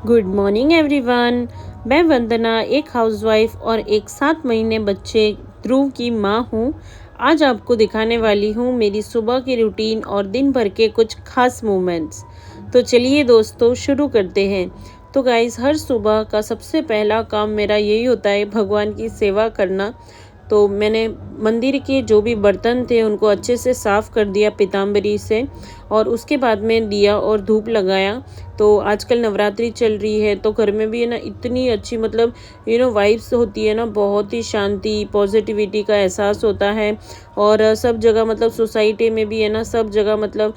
Good morning everyone. मैं वंदना, एक housewife और एक 7 महीने बच्चे ध्रुव की माँ हूँ। आज आपको दिखाने वाली हूँ मेरी सुबह की रूटीन और दिन भर के कुछ खास मोमेंट्स। तो चलिए दोस्तों शुरू करते हैं। तो गाइस, हर सुबह का सबसे पहला काम मेरा यही होता है भगवान की सेवा करना। तो मैंने मंदिर के जो भी बर्तन थे उनको अच्छे से साफ़ कर दिया पीताम्बरी से, और उसके बाद में दिया और धूप लगाया। तो आजकल नवरात्रि चल रही है तो घर में भी है ना इतनी अच्छी मतलब वाइब्स होती है ना, बहुत ही शांति पॉजिटिविटी का एहसास होता है। और सब जगह मतलब सोसाइटी में भी है ना, सब जगह मतलब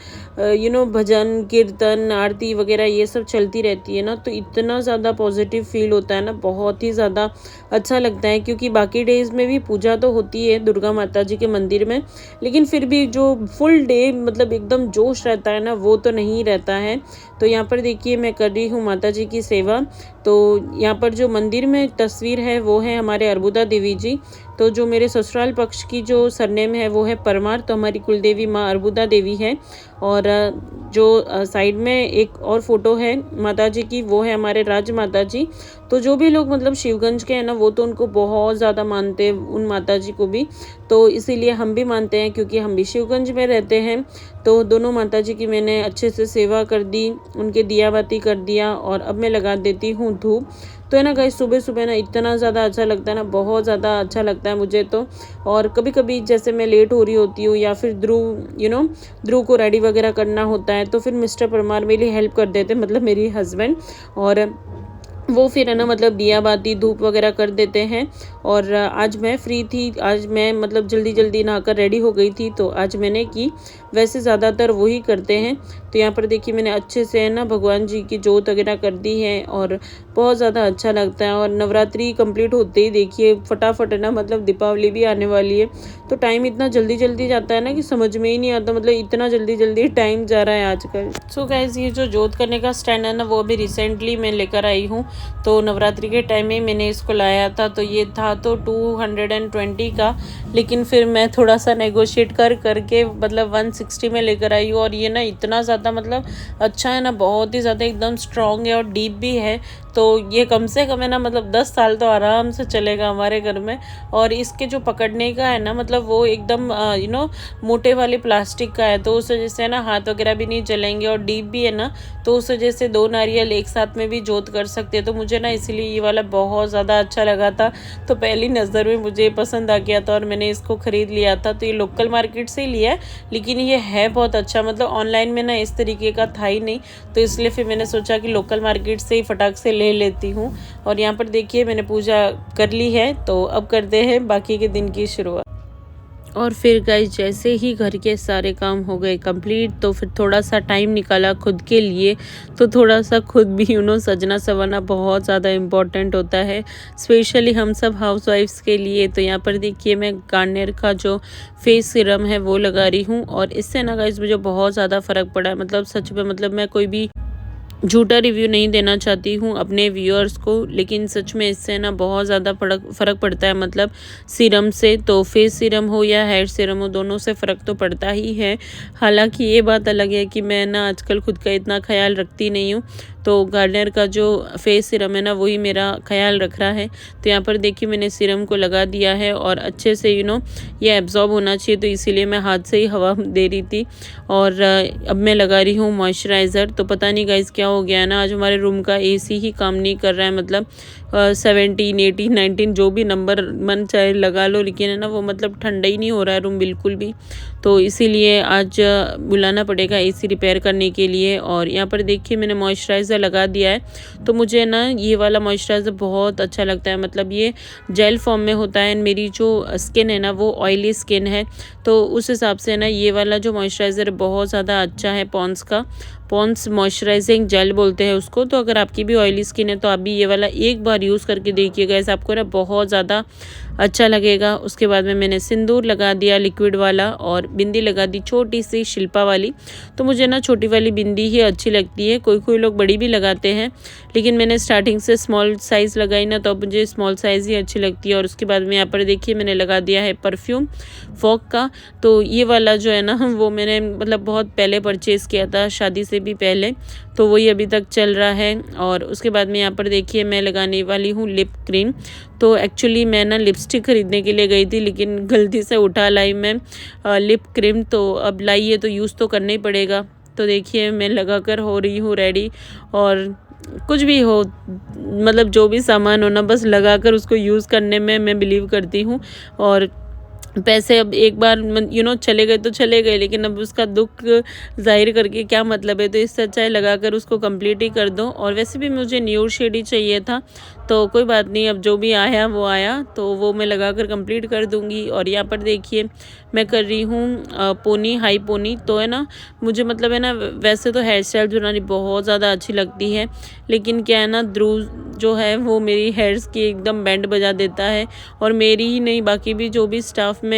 भजन कीर्तन आरती वगैरह ये सब चलती रहती है ना, तो इतना ज़्यादा पॉजिटिव फील होता है ना, बहुत ही ज़्यादा अच्छा लगता है। क्योंकि बाकी डेज़ में भी पूजा तो होती है दुर्गा माता जी के मंदिर में, लेकिन फिर भी जो फुल डे मतलब एकदम जोश रहता है ना, वो तो नहीं रहता है। तो यहाँ पर देखिए मैं कर रही हूँ माता जी की सेवा। तो यहाँ पर जो मंदिर में तस्वीर है वो है हमारे अर्बुदा देवी जी। तो जो मेरे ससुराल पक्ष की जो सरनेम है वो है परमार, तो हमारी कुलदेवी माँ अर्बुदा देवी है। और जो साइड में एक और फोटो है माता जी की, वो है हमारे राज माता जी। तो जो भी लोग मतलब शिवगंज के हैं ना, वो तो उनको बहुत ज़्यादा मानते हैं उन माता जी को भी। तो इसीलिए हम भी मानते हैं क्योंकि हम भी शिवगंज में रहते हैं। तो दोनों माता जी की मैंने अच्छे से सेवा कर दी, उनके दिया बाती कर दिया, और अब मैं लगा देती हूँ धूप। तो है ना गाइस, सुबह सुबह ना इतना ज़्यादा अच्छा लगता है ना, बहुत ज़्यादा अच्छा लगता है मुझे तो। और कभी कभी जैसे मैं लेट हो रही होती हूँ या फिर ध्रुव को रेडी वगैरह करना होता है, तो फिर मिस्टर परमार मेरी हेल्प कर देते, मतलब मेरी हस्बैंड। और वो फिर है ना मतलब दिया बाती धूप वगैरह कर देते हैं। और आज मैं फ्री थी, आज मैं मतलब जल्दी जल्दी नहाकर रेडी हो गई थी, तो आज मैंने की। वैसे ज़्यादातर वही करते हैं। तो यहाँ पर देखिए मैंने अच्छे से है ना भगवान जी की जोत वगैरह कर दी है, और बहुत ज़्यादा अच्छा लगता है। और नवरात्रि कंप्लीट होते ही देखिए फटाफट है ना मतलब दीपावली भी आने वाली है। तो टाइम इतना जल्दी जल्दी जाता है ना कि समझ में ही नहीं आता, मतलब इतना जल्दी जल्दी टाइम जा रहा है आजकल। सो गाइस, ये जो जोत करने का स्टैंड है ना, वो अभी रिसेंटली मैं लेकर आई हूँ। तो नवरात्रि के टाइम में मैंने इसको लाया था, तो ये था तो 220 का, लेकिन फिर मैं थोड़ा सा नेगोशिएट करके मतलब 160 में लेकर आई हूँ। और ये ना इतना ज़्यादा मतलब अच्छा है ना, बहुत ही ज़्यादा एकदम स्ट्रॉन्ग है और डीप भी है। तो ये कम से कम है ना मतलब 10 साल तो आराम से चलेगा हमारे घर में। और इसके जो पकड़ने का है ना, मतलब वो एकदम मोटे वाले प्लास्टिक का है, तो उस वजह से ना हाथ वगैरह भी नहीं जलेंगे, और डीप भी है ना, तो उस वजह से 2 नारियल एक साथ में भी जोत कर सकते हैं। तो मुझे ना इसीलिए ये वाला बहुत ज़्यादा अच्छा लगा था, तो पहली नज़र में मुझे पसंद आ गया था और मैंने इसको ख़रीद लिया था। तो ये लोकल मार्केट से ही लिया है, लेकिन ये है बहुत अच्छा, मतलब ऑनलाइन में ना इस तरीके का था ही नहीं, तो इसलिए फिर मैंने सोचा कि लोकल मार्केट से ही फटाक से ले लेती हूँ। और यहाँ पर देखिए मैंने पूजा कर ली है, तो अब करते हैं बाकी के दिन की शुरुआत। और फिर गाइस, जैसे ही घर के सारे काम हो गए कंप्लीट, तो फिर थोड़ा सा टाइम निकाला खुद के लिए। तो थोड़ा सा खुद भी सजना संवरना बहुत ज़्यादा इम्पोर्टेंट होता है, स्पेशली हम सब हाउसवाइफ्स के लिए। तो यहाँ पर देखिए मैं गार्नियर का जो फेस सीरम है वो लगा रही हूँ, और इससे ना गाइस मुझे बहुत ज़्यादा फ़र्क पड़ा है, मतलब सच में, मतलब मैं कोई भी झूठा रिव्यू नहीं देना चाहती हूँ अपने व्यूअर्स को, लेकिन सच में इससे ना बहुत ज़्यादा फ़र्क पड़ता है, मतलब सीरम से। तो फेस सीरम हो या हेयर सीरम हो, दोनों से फ़र्क तो पड़ता ही है। हालांकि ये बात अलग है कि मैं ना आजकल खुद का इतना ख्याल रखती नहीं हूँ, तो गार्नियर का जो फेस सीरम है ना वही मेरा ख्याल रख रहा है। तो यहाँ पर देखिए मैंने सीरम को लगा दिया है, और अच्छे से ये एब्जॉर्ब होना चाहिए, तो इसीलिए मैं हाथ से ही हवा दे रही थी। और अब मैं लगा रही हूँ मॉइस्चराइज़र। तो पता नहीं गाइस क्या हो गया है ना, आज हमारे रूम का एसी ही काम नहीं कर रहा है, मतलब 17 18 19 जो भी नंबर मन चाहे लगा लो, लेकिन है ना वो मतलब ठंडा ही नहीं हो रहा है रूम बिल्कुल भी। तो इसीलिए आज बुलाना पड़ेगा एसी रिपेयर करने के लिए। और यहाँ पर देखिए मैंने मॉइस्चराइज़र लगा दिया है। तो मुझे ना ये वाला मॉइस्चराइज़र बहुत अच्छा लगता है, मतलब ये जेल फॉर्म में होता है। मेरी जो स्किन है ना वो ऑयली स्किन है, तो उस हिसाब से ना ये वाला जो मॉइस्चराइज़र बहुत ज़्यादा अच्छा है, पॉन्ड्स का। पॉन्ड्स मॉइस्चराइजिंग जेल बोलते हैं उसको। तो अगर आपकी भी ऑयली स्किन है तो आप भी ये वाला एक बार यूज़ करके देखिएगा, ऐसा आपको ना बहुत ज़्यादा अच्छा लगेगा। उसके बाद में मैंने सिंदूर लगा दिया लिक्विड वाला और बिंदी लगा दी छोटी सी शिल्पा वाली। तो मुझे ना छोटी वाली बिंदी ही अच्छी लगती है, कोई कोई लोग बड़ी भी लगाते हैं, लेकिन मैंने स्टार्टिंग से स्मॉल साइज़ लगाई ना, तो अब मुझे स्मॉल साइज़ ही अच्छी लगती है। और उसके बाद में यहाँ पर देखिए मैंने लगा दिया है परफ्यूम फॉग का। तो ये वाला जो है ना वो मैंने मतलब बहुत पहले परचेज़ किया था, शादी से भी पहले, तो वही अभी तक चल रहा है। और उसके बाद में यहाँ पर देखिए मैं लगाने वाली हूँ लिप क्रीम। तो एक्चुअली मैं ना लिपस्टिक ख़रीदने के लिए गई थी, लेकिन गलती से उठा लाई मैं लिप क्रीम। तो अब लाई है तो यूज़ तो करना ही पड़ेगा। तो देखिए मैं लगा कर हो रही हूँ रेडी। और कुछ भी हो, मतलब जो भी सामान हो ना, बस लगा कर उसको यूज़ करने में मैं बिलीव करती हूँ। और पैसे अब एक बार चले गए तो चले गए, लेकिन अब उसका दुख ज़ाहिर करके क्या मतलब है। तो इससे अच्छा है लगा कर उसको कंप्लीट ही कर दो। और वैसे भी मुझे न्यूड शेड ही चाहिए था, तो कोई बात नहीं, अब जो भी आया वो आया, तो वो मैं लगा कर कंप्लीट कर दूँगी। और यहाँ पर देखिए मैं कर रही हूँ पोनी, हाई पोनी। तो है ना, मुझे मतलब है ना, वैसे तो हेयर स्टाइल बनानी बहुत ज़्यादा अच्छी लगती है, लेकिन क्या है ना, ध्रुव जो है वो मेरी हेयर्स की एकदम बैंड बजा देता है। और मेरी ही नहीं, बाकी भी जो भी स्टाफ में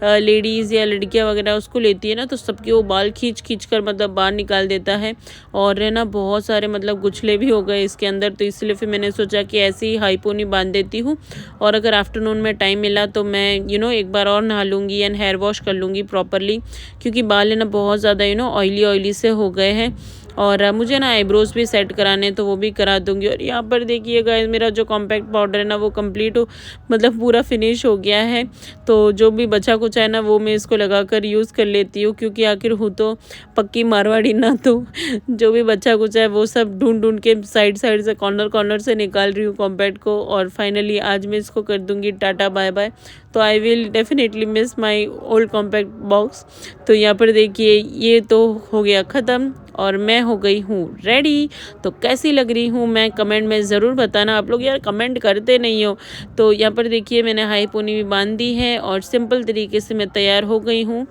लेडीज़ या लड़कियां वगैरह उसको लेती है ना, तो सबके वो बाल खींच खींच कर मतलब बाहर निकाल देता है। और है ना, बहुत सारे मतलब गुछले भी हो गए इसके अंदर। तो इसलिए फिर मैंने सोचा कि ऐसे ही हाई पोनी बांध देती हूँ, और अगर आफ्टरनून में टाइम मिला तो मैं एक बार और नहा लूँगी एंड हेयर वॉश कर लूँगी प्रॉपरली, क्योंकि बाल है ना बहुत ज़्यादा ऑयली ऑयली से हो गए हैं। और मुझे ना आईब्रोज़ भी सेट कराने, तो वो भी करा दूँगी। और यहाँ पर देखिए गाइस, मेरा जो कॉम्पैक्ट पाउडर है ना वो कंप्लीट मतलब पूरा फिनिश हो गया है। तो जो भी बचा कुचा है ना वो मैं इसको लगाकर यूज़ कर लेती हूँ, क्योंकि आखिर हूँ तो पक्की मारवाड़ी ना, तो जो भी बचा कुचा है वो सब ढूंढ ढूंढ के साइड साइड से कॉर्नर कॉर्नर से निकाल रही हूँ कॉम्पैक्ट को। और फाइनली आज मैं इसको कर दूँगी टाटा बाय बाय। तो I will definitely miss my old compact box. तो यहाँ पर देखिए ये तो हो गया ख़त्म और मैं हो गई हूँ रेडी। तो कैसी लग रही हूँ मैं कमेंट में ज़रूर बताना। आप लोग यार कमेंट करते नहीं हो। तो यहाँ पर देखिए मैंने हाई पोनी भी बांध दी है और सिंपल तरीके से मैं तैयार हो गई हूँ।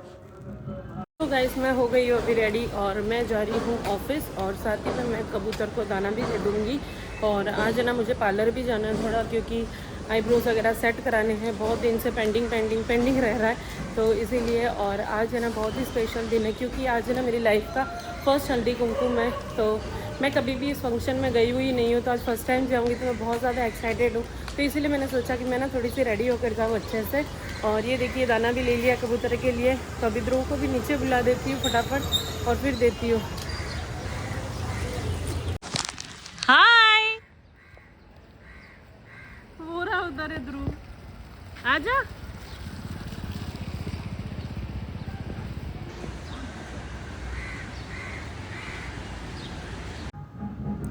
तो गाइस मैं हो गई हूँ अभी रेडी और मैं जा रही हूँ ऑफिस, और साथ ही में मैं कबूतर को दाना भी दे दूँगी। और आज है ना मुझे पार्लर भी जाना है थोड़ा, क्योंकि आईब्रोज वगैरह सेट कराने हैं, बहुत दिन से पेंडिंग रह रहा है, तो इसीलिए। और आज है ना बहुत ही स्पेशल दिन है, क्योंकि आज है ना मेरी लाइफ का फर्स्ट हल्दी कुमकुम है। तो मैं कभी भी इस फंक्शन में गई हुई नहीं हूँ, तो आज फर्स्ट टाइम जाऊँगी, तो मैं बहुत ज़्यादा एक्साइटेड हूँ। तो इसीलिए मैंने सोचा कि मैं ना थोड़ी सी रेडी होकर जाऊँ अच्छे से। और ये देखिए दाना भी ले लिया कबूतर के लिए, तो अभी ध्रुव को भी नीचे बुला देती हूँ फटाफट और फिर देती हूँ। हाय, वो रहा उधर है ध्रुव, आजा।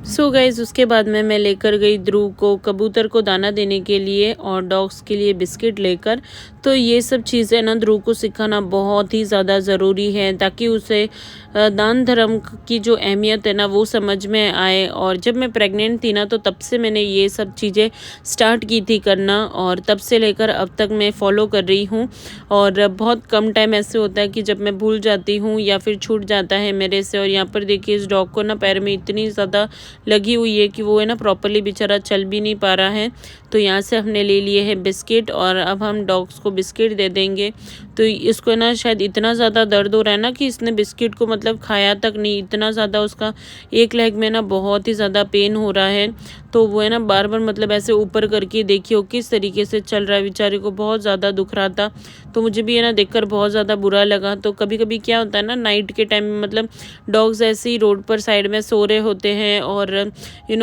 सो गाइज़ उसके बाद में मैं लेकर गई ध्रुव को कबूतर को दाना देने के लिए और डॉग्स के लिए बिस्किट लेकर। तो ये सब चीज़ें ना ध्रुव को सिखाना बहुत ही ज़्यादा ज़रूरी है, ताकि उसे दान धर्म की जो अहमियत है ना वो समझ में आए। और जब मैं प्रेग्नेंट थी ना, तो तब से मैंने ये सब चीज़ें स्टार्ट की थी करना, और तब से लेकर अब तक मैं फॉलो कर रही हूँ। और बहुत कम टाइम ऐसे होता है कि जब मैं भूल जाती हूँ या फिर छूट जाता है मेरे से। और यहाँ पर देखिए इस डॉग को ना पैर में इतनी ज़्यादा लगी हुई है कि वो है ना प्रॉपरली बेचारा चल भी नहीं पा रहा है। तो यहाँ से हमने ले लिए हैं बिस्किट, और अब हम डॉग्स को बिस्किट दे देंगे। तो इसको ना शायद इतना ज़्यादा दर्द हो रहा है ना कि इसने बिस्किट को मतलब खाया तक नहीं, इतना ज़्यादा उसका एक लेग में ना बहुत ही ज़्यादा पेन हो रहा है। तो वो है ना बार बार मतलब ऐसे ऊपर करके देखिए किस तरीके से चल रहा है, बेचारे को बहुत ज़्यादा दुख रहा था। तो मुझे भी है ना देखकर बहुत ज़्यादा बुरा लगा। तो कभी कभी क्या होता है ना, नाइट के टाइम में मतलब डॉग्स ऐसे ही रोड पर साइड में सो रहे होते हैं, और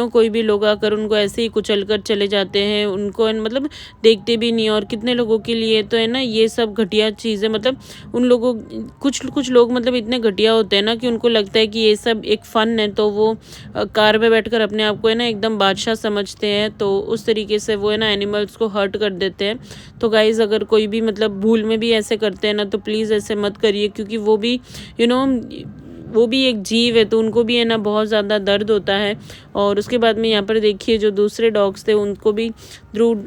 कोई भी लोग आकर उनको ऐसे ही कुचल कर चले जाते हैं, उनको मतलब देखते भी नहीं। और कितने लोगों के लिए तो है ना ये सब घटिया चीज़ें, मतलब उन लोगों कुछ लोग मतलब इतने घटिया होते हैं ना कि उनको लगता है कि ये सब एक फ़न है, तो वो कार में बैठकर अपने आप को है ना एकदम बादशाह समझते हैं। तो उस तरीके से वो है ना एनिमल्स को हर्ट कर देते हैं। तो गाइज़ अगर कोई भी मतलब भूल में भी ऐसे करते हैं ना, तो प्लीज़ ऐसे मत करिए, क्योंकि वो भी वो भी एक जीव है, तो उनको भी है ना बहुत ज़्यादा दर्द होता है। और उसके बाद में यहाँ पर देखिए जो दूसरे डॉग्स थे उनको भी ध्रुव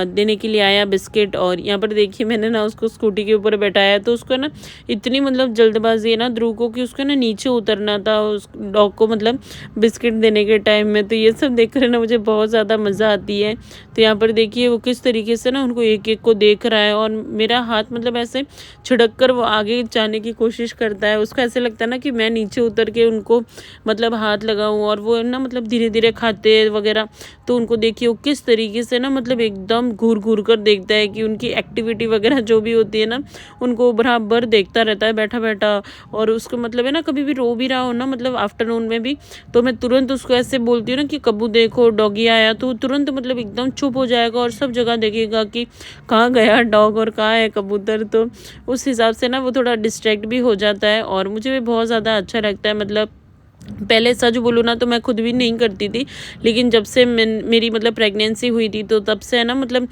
देने के लिए आया बिस्किट। और यहाँ पर देखिए मैंने ना उसको स्कूटी के ऊपर बैठाया, तो उसको ना इतनी मतलब जल्दबाजी है ना ध्रुव को कि उसको ना नीचे उतरना था उस डॉग को मतलब बिस्किट देने के टाइम में। तो ये सब देख कर ना मुझे बहुत ज़्यादा मज़ा आती है। तो यहाँ पर देखिए वो किस तरीके से ना उनको एक एक को देख रहा है, और मेरा हाथ मतलब ऐसे छिड़क कर वो आगे जाने की कोशिश करता है। उसको ऐसे लगता है ना कि मैं नीचे उतर के उनको मतलब हाथ लगाऊं, और वो ना मतलब धीरे धीरे खाते वगैरह। तो उनको देखिए वो किस तरीके से ना मतलब एकदम घूर घूर कर देखता है कि उनकी एक्टिविटी वगैरह जो भी होती है ना उनको बराबर देखता रहता है बैठा बैठा। और उसको मतलब है ना कभी भी रो भी रहा हो ना मतलब आफ्टरनून में भी, तो मैं तुरंत उसको ऐसे बोलती हूँ ना कि कब्बू देखो डॉगी आया, तो तुरंत मतलब एकदम चुप हो जाएगा और सब जगह देखेगा कि कहाँ गया डॉग और कहाँ है कबूतर। तो उस हिसाब से ना वो थोड़ा डिस्ट्रैक्ट भी हो जाता है, और मुझे भी बहुत ज़्यादा अच्छा लगता है। मतलब पहले सच बोलूँ ना तो मैं खुद भी नहीं करती थी, लेकिन जब से मेरी मतलब प्रेगनेंसी हुई थी तो तब से है ना मतलब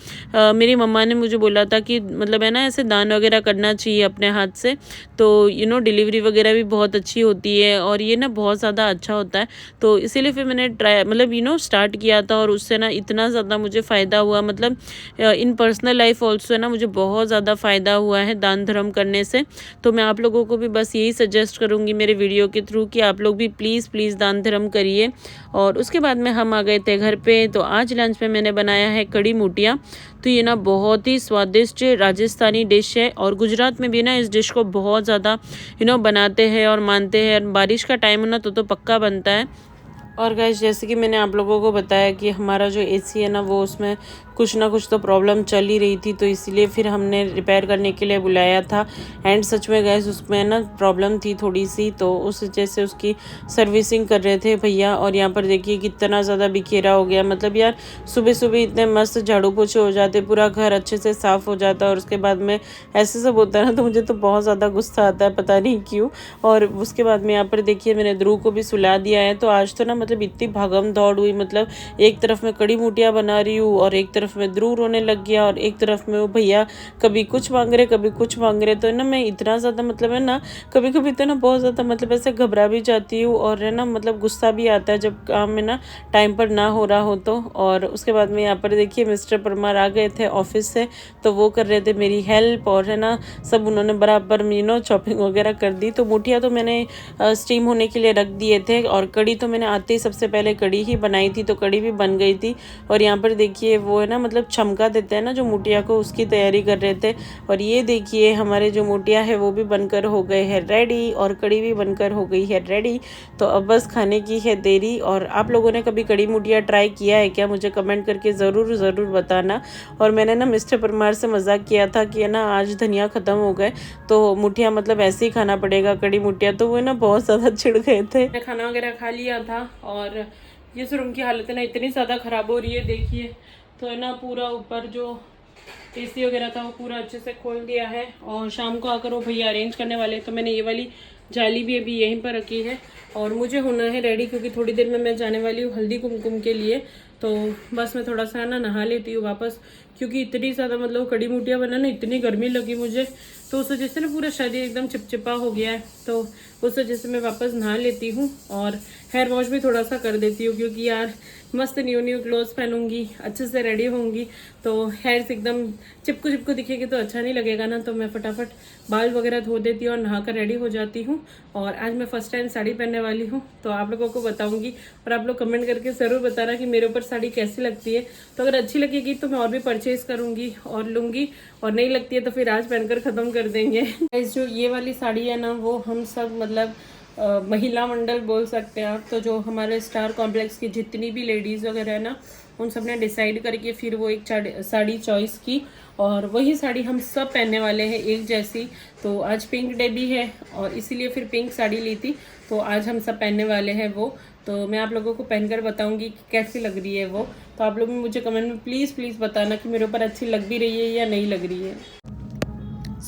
मेरी मम्मा ने मुझे बोला था कि मतलब है ना ऐसे दान वगैरह करना चाहिए अपने हाथ से, तो डिलीवरी वगैरह भी बहुत अच्छी होती है और ये ना बहुत ज़्यादा अच्छा होता है। तो इसीलिए फिर मैंने ट्राई मतलब स्टार्ट किया था, और उससे ना इतना ज़्यादा मुझे फ़ायदा हुआ। मतलब इन पर्सनल लाइफ ऑल्सो है ना मुझे बहुत ज़्यादा फ़ायदा हुआ है दान धर्म करने से। तो मैं आप लोगों को भी बस यही सजेस्ट करूँगी मेरे वीडियो के थ्रू कि आप लोग भी प्लीज़ दान धर्म करिए। और उसके बाद में हम आ गए थे घर पे। तो आज लंच में मैंने बनाया है कड़ी मोटियाँ। तो ये ना बहुत ही स्वादिष्ट राजस्थानी डिश है, और गुजरात में भी ना इस डिश को बहुत ज़्यादा बनाते हैं और मानते हैं। बारिश का टाइम हो ना तो पक्का बनता है। और गाइस जैसे कि मैंने आप लोगों को बताया कि हमारा जो एसी है ना वो उसमें कुछ ना कुछ तो प्रॉब्लम चल ही रही थी, तो इसलिए फिर हमने रिपेयर करने के लिए बुलाया था। एंड सच में गाइस उसमें ना प्रॉब्लम थी थोड़ी सी, तो उस वजह से उसकी सर्विसिंग कर रहे थे भैया। और यहाँ पर देखिए कितना ज़्यादा बिखेरा हो गया। मतलब यार सुबह सुबह इतने मस्त झाड़ू पोछे हो जाते, पूरा घर अच्छे से साफ़ हो जाता, और उसके बाद में ऐसे सब होता है ना तो मुझे तो बहुत ज़्यादा गुस्सा आता है, पता नहीं क्यों। और उसके बाद में यहाँ पर देखिए मैंने ध्रुव को भी सुला दिया है। तो आज तो ना मतलब इतनी भागम दौड़ हुई। मतलब एक तरफ मैं कड़ी मोटियाँ बना रही हूँ और एक तरफ में ध्रुव रोने लग गया, और एक तरफ में वो भैया कभी कुछ मांग रहे कभी कुछ मांग रहे। तो ना मैं इतना ज़्यादा मतलब है ना कभी कभी तो ना बहुत ज़्यादा मतलब ऐसे घबरा भी जाती हूँ, और है ना मतलब गुस्सा भी आता है जब काम में ना टाइम पर ना हो रहा हो तो। और उसके बाद में यहाँ पर देखिए मिस्टर परमार आ गए थे ऑफिस से, तो वो कर रहे थे मेरी हेल्प, और है ना सब उन्होंने बराबर चॉपिंग वगैरह कर दी। तो मोटियाँ तो मैंने स्टीम होने के लिए रख दिए थे, और कड़ी तो मैंने आते ही सबसे पहले कड़ी ही बनाई थी, तो कड़ी भी बन गई थी। और यहाँ पर देखिए वो है ना मतलब छमका देते हैं ना जो मोटिया को, उसकी तैयारी कर रहे थे। और ये देखिए हमारे जो मोटिया है वो भी बनकर हो गए हैं रेडी, और कड़ी भी बनकर हो गई है रेडी। तो अब बस खाने की है देरी। और आप लोगों ने कभी कड़ी मोटिया ट्राई किया है क्या, मुझे कमेंट करके ज़रूर बताना। और मैंने ना मिस्टर परमार से मजाक किया था कि है ना आज धनिया ख़त्म हो गए तो मुठिया मतलब ऐसे ही खाना पड़ेगा कड़ी मुठिया, तो वो ना बहुत ज़्यादा चिढ़ गए थे। खाना वगैरह खा लिया था, और ये रूम की हालत है ना इतनी ज़्यादा ख़राब हो रही है देखिए। तो है ना पूरा ऊपर जो एसी वगैरह था वो पूरा अच्छे से खोल दिया है, और शाम को आकर वो भैया अरेंज करने वाले। तो मैंने ये वाली जाली भी अभी यहीं पर रखी है, और मुझे होना है रेडी क्योंकि थोड़ी देर में मैं जाने वाली हूँ हल्दी कुमकुम के लिए। तो बस मैं थोड़ा सा ना नहा लेती हूँ वापस, क्योंकि इतनी ज़्यादा मतलब कड़ी मुठिया बना ना इतनी गर्मी लगी मुझे, तो उस वजह से ना पूरा शरीर एकदम चिपचिपा हो गया है। तो उस वजह से मैं वापस नहा लेती हूँ, और हेयर वॉश भी थोड़ा सा कर देती हूँ, क्योंकि यार मस्त न्यू क्लोथ्स पहनूंगी अच्छे से रेडी होंगी तो हेयर्स एकदम चिपकू चिपकू दिखेगी तो अच्छा नहीं लगेगा ना। तो मैं फटाफट बाल वगैरह धो देती हूँ और नहाकर रेडी हो जाती हूँ। और आज मैं फर्स्ट टाइम साड़ी पहनने वाली हूँ, तो आप लोगों को बताऊंगी, और आप लोग कमेंट करके ज़रूर बताना कि मेरे ऊपर साड़ी कैसी लगती है। तो अगर अच्छी लगेगी तो मैं और भी परचेज करूँगी और लूँगी, और नहीं लगती है तो फिर आज पहनकर ख़त्म कर देंगे। जो ये वाली साड़ी है ना वो हम सब मतलब महिला मंडल बोल सकते हैं आप, तो जो हमारे स्टार कॉम्प्लेक्स की जितनी भी लेडीज़ वगैरह है ना उन सब ने डिसाइड करके फिर वो एक साड़ी चॉइस की, और वही साड़ी हम सब पहनने वाले हैं एक जैसी। तो आज पिंक डे भी है और इसीलिए फिर पिंक साड़ी ली थी, तो आज हम सब पहनने वाले हैं वो। तो मैं आप लोगों को पहनकर बताऊंगी कि कैसी लग रही है वो। तो आप लोग भी मुझे कमेंट में प्लीज़ बताना कि मेरे ऊपर अच्छी लग भी रही है या नहीं लग रही है।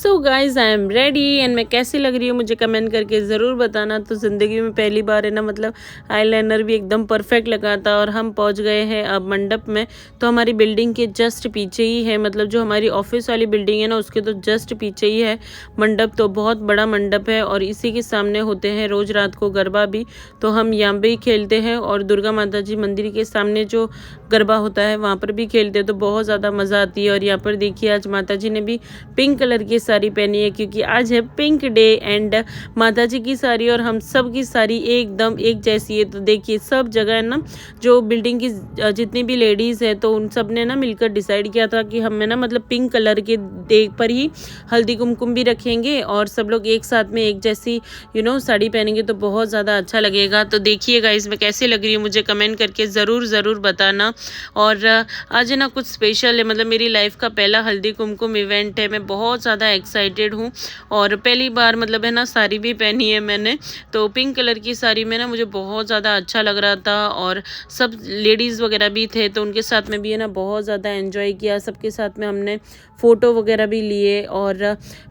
So guys I am ready and मैं कैसी लग रही हूँ मुझे कमेंट करके ज़रूर बताना। तो ज़िंदगी में पहली बार है ना, मतलब आईलाइनर भी एकदम परफेक्ट लगा था और हम पहुँच गए हैं अब मंडप में। तो हमारी बिल्डिंग के जस्ट पीछे ही है, मतलब जो हमारी ऑफिस वाली बिल्डिंग है ना उसके तो जस्ट पीछे ही है मंडप। तो बहुत बड़ा मंडप है और इसी के सामने होते हैं रोज़ रात को गरबा भी। तो हम यहाँ पे ही खेलते हैं और दुर्गा माता जी मंदिर के सामने जो गरबा होता है वहाँ पर भी खेलते हैं। तो बहुत ज़्यादा मज़ा आती है। और यहाँ पर देखिए आज माता जी ने भी पिंक कलर की साड़ी पहनी है क्योंकि आज है पिंक डे एंड माता जी की साड़ी और हम सब की साड़ी एकदम एक जैसी है। तो देखिए सब जगह है ना, जो बिल्डिंग की जितनी भी लेडीज़ है तो उन सब ने ना मिलकर डिसाइड किया था कि हमें ना मतलब पिंक कलर के डे पर ही हल्दी कुमकुम भी रखेंगे और सब लोग एक साथ में एक जैसी साड़ी पहनेंगे तो बहुत ज़्यादा अच्छा लगेगा। तो देखिएगा इसमें कैसी लग रही है मुझे कमेंट करके ज़रूर बताना। और आज है ना कुछ स्पेशल है, मतलब मेरी लाइफ का पहला हल्दी कुमकुम इवेंट है। मैं बहुत ज़्यादा एक्साइटेड हूँ और पहली बार मतलब है ना साड़ी भी पहनी है मैंने। तो पिंक कलर की साड़ी में ना मुझे बहुत ज़्यादा अच्छा लग रहा था और सब लेडीज़ वगैरह भी थे तो उनके साथ में भी है ना बहुत ज़्यादा एंजॉय किया। सबके साथ में हमने फ़ोटो वगैरह भी लिए और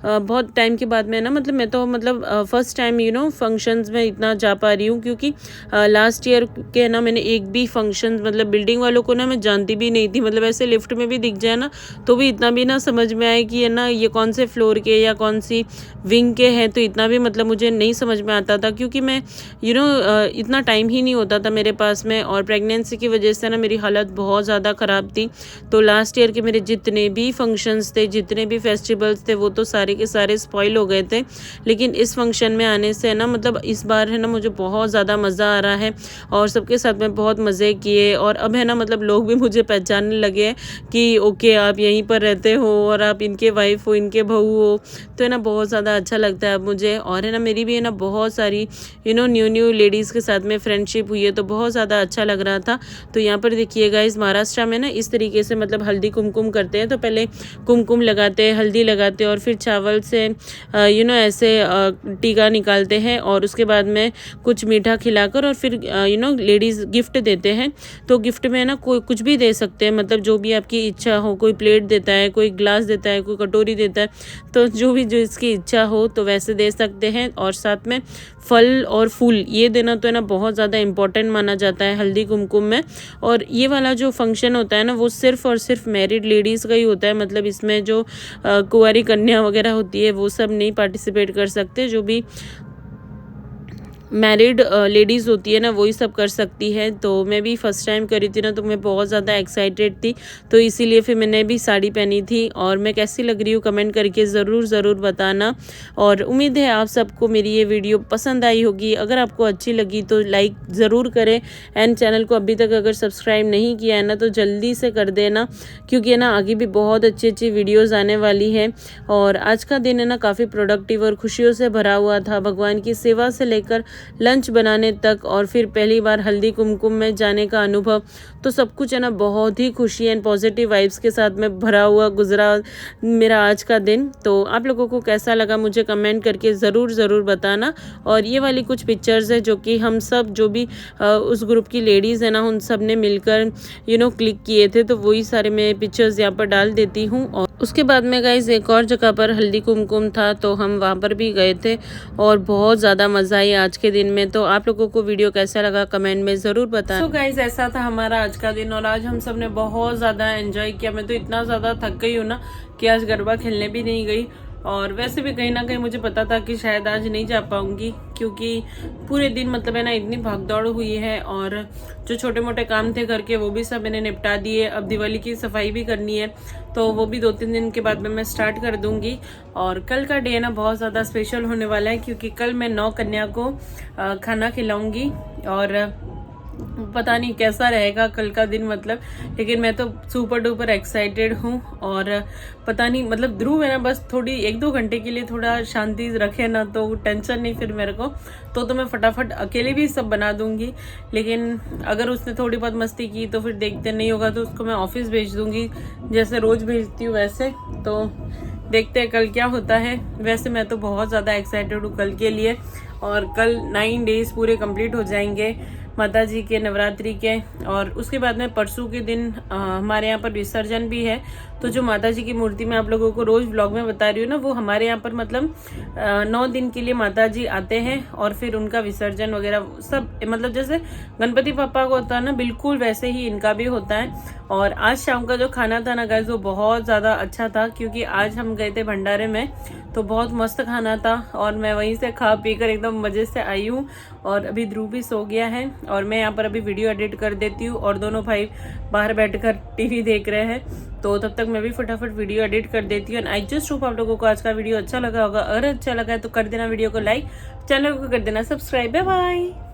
बहुत टाइम के बाद में ना, मतलब मैं तो मतलब फ़र्स्ट टाइम फंक्शंस में इतना जा पा रही हूँ क्योंकि लास्ट ईयर के ना मैंने एक भी फंक्शन मतलब बिल्डिंग वालों को ना मैं जानती भी नहीं थी। मतलब ऐसे लिफ्ट में भी दिख जाए ना तो भी इतना भी ना समझ में आए कि है ना ये कौन से फ्लोर के या कौन सी विंग के हैं, तो इतना भी मतलब मुझे नहीं समझ में आता था क्योंकि मैं इतना टाइम ही नहीं होता था मेरे पास में। और प्रेगनेंसी की वजह से ना मेरी हालत बहुत ज़्यादा ख़राब थी। तो लास्ट ईयर के मेरे जितने भी फंक्शंस थे, जितने भी फेस्टिवल्स थे वो तो सारे के सारे स्पॉइल हो गए थे। लेकिन इस फंक्शन में आने से ना मतलब इस बार है ना मुझे बहुत ज़्यादा मज़ा आ रहा है और सबके साथ में बहुत मज़े किए। और अब है ना मतलब लोग भी मुझे पहचानने लगे हैं कि ओके आप यहीं पर रहते हो और आप इनके वाइफ हो, इनके बहू हो। तो है ना बहुत ज़्यादा अच्छा लगता है अब मुझे। और है ना मेरी भी है ना बहुत सारी न्यू लेडीज़ के साथ में फ्रेंडशिप हुई है तो बहुत ज़्यादा अच्छा लग रहा था। तो यहाँ पर देखिएगा इस महाराष्ट्र में ना इस तरीके से मतलब हल्दी कुमकुम करते हैं। तो पहले कुमकुम लगाते हैं, हल्दी लगाते हैं और फिर चावल से ऐसे टीका निकालते हैं और उसके बाद में कुछ मीठा खिलाकर और फिर लेडीज़ गिफ्ट देते हैं। तो गिफ्ट में ना कोई कुछ भी दे सकते हैं, मतलब जो भी आपकी इच्छा हो। कोई प्लेट देता है, कोई ग्लास देता है, कोई कटोरी देता है। तो जो इसकी इच्छा हो तो वैसे दे सकते हैं। और साथ में फल और फूल ये देना तो है ना बहुत ज़्यादा इम्पोर्टेंट माना जाता है हल्दी कुमकुम में। और ये वाला जो फंक्शन होता है ना वो सिर्फ़ और सिर्फ मैरिड लेडीज़ का ही होता है। मतलब इसमें जो कुंवारी कन्या वगैरह होती है वो सब नहीं पार्टिसिपेट कर सकते। जो भी मैरिड लेडीज़ होती है ना वही सब कर सकती है। तो मैं भी फ़र्स्ट टाइम करी थी ना तो मैं बहुत ज़्यादा एक्साइटेड थी, तो इसीलिए फिर मैंने भी साड़ी पहनी थी। और मैं कैसी लग रही हूँ कमेंट करके ज़रूर बताना। और उम्मीद है आप सबको मेरी ये वीडियो पसंद आई होगी। अगर आपको अच्छी लगी तो लाइक ज़रूर करें एंड चैनल को अभी तक अगर सब्सक्राइब नहीं किया है ना तो जल्दी से कर देना क्योंकि है ना आगे भी बहुत अच्छी वीडियोज़ आने वाली है। और आज का दिन है ना काफ़ी प्रोडक्टिव और खुशियों से भरा हुआ था, भगवान की सेवा से लेकर लंच बनाने तक और फिर पहली बार हल्दी कुमकुम में जाने का अनुभव। तो सब कुछ है ना बहुत ही खुशी एंड पॉजिटिव वाइब्स के साथ में भरा हुआ गुजरा मेरा आज का दिन। तो आप लोगों को कैसा लगा मुझे कमेंट करके ज़रूर बताना। और ये वाली कुछ पिक्चर्स है जो कि हम सब जो भी उस ग्रुप की लेडीज़ है ना उन सब ने मिलकर क्लिक किए थे। तो वही सारे मैं पिक्चर्स यहाँ पर डाल देती हूँ। और उसके बाद में गाइस एक और जगह पर हल्दी कुमकुम था तो हम वहाँ पर भी गए थे और बहुत ज़्यादा मज़ा आई आज के दिन में। तो आप लोगों को वीडियो कैसा लगा कमेंट में ज़रूर बताएं। तो गाइस ऐसा था हमारा आज का दिन और आज हम सब ने बहुत ज़्यादा एंजॉय किया। मैं तो इतना ज़्यादा थक गई हूँ ना कि आज गरबा खेलने भी नहीं गई। और वैसे भी कहीं ना कहीं मुझे पता था कि शायद आज नहीं जा पाऊंगी क्योंकि पूरे दिन मतलब है ना इतनी भागदौड़ हुई है और जो छोटे मोटे काम थे घर के वो भी सब मैंने निपटा दिए। अब दिवाली की सफाई भी करनी है तो वो भी 2-3 दिन के बाद में मैं स्टार्ट कर दूंगी। और कल का डे ना बहुत ज़्यादा स्पेशल होने वाला है क्योंकि कल मैं 9 कन्या को खाना खिलाऊंगी और पता नहीं कैसा रहेगा कल का दिन मतलब। लेकिन मैं तो सुपर डुपर एक्साइटेड हूँ और पता नहीं मतलब ध्रुव है ना बस थोड़ी 1-2 घंटे के लिए थोड़ा शांति रखे ना तो टेंशन नहीं फिर मेरे को। तो मैं फटाफट अकेले भी सब बना दूंगी। लेकिन अगर उसने थोड़ी बहुत मस्ती की तो फिर देखते नहीं होगा तो उसको मैं ऑफिस भेज दूंगी जैसे रोज़ भेजती हूँ वैसे। तो देखते हैं कल क्या होता है। वैसे मैं तो बहुत ज़्यादा एक्साइटेड हूँ कल के लिए और कल 9 डेज़ पूरे कंप्लीट हो जाएंगे माता जी के नवरात्रि के। और उसके बाद में परसों के दिन हमारे यहाँ पर विसर्जन भी है। तो जो माता जी की मूर्ति मैं आप लोगों को रोज व्लॉग में बता रही हूँ ना, वो हमारे यहाँ पर मतलब 9 दिन के लिए माता जी आते हैं और फिर उनका विसर्जन वगैरह सब, मतलब जैसे गणपति पापा को होता है ना, बिल्कुल वैसे ही इनका भी होता है। और आज शाम का जो खाना था ना गाइस, वो बहुत ज़्यादा अच्छा था, क्योंकि आज हम गए थे भंडारे में, तो बहुत मस्त खाना था और मैं वहीं से खा पी कर एकदम मज़े से आई हूँ। और अभी ध्रुव भी सो गया है और मैं यहाँ पर अभी वीडियो एडिट कर देती हूँ और दोनों भाई बाहर बैठकर टीवी देख रहे हैं। तो तब तक मैं भी फटाफट वीडियो एडिट कर देती हूँ। एंड आई जस्ट होप आप लोगों को आज का वीडियो अच्छा लगा होगा। अगर अच्छा लगा है तो कर देना वीडियो को लाइक, चैनल को कर देना सब्सक्राइब। Bye bye.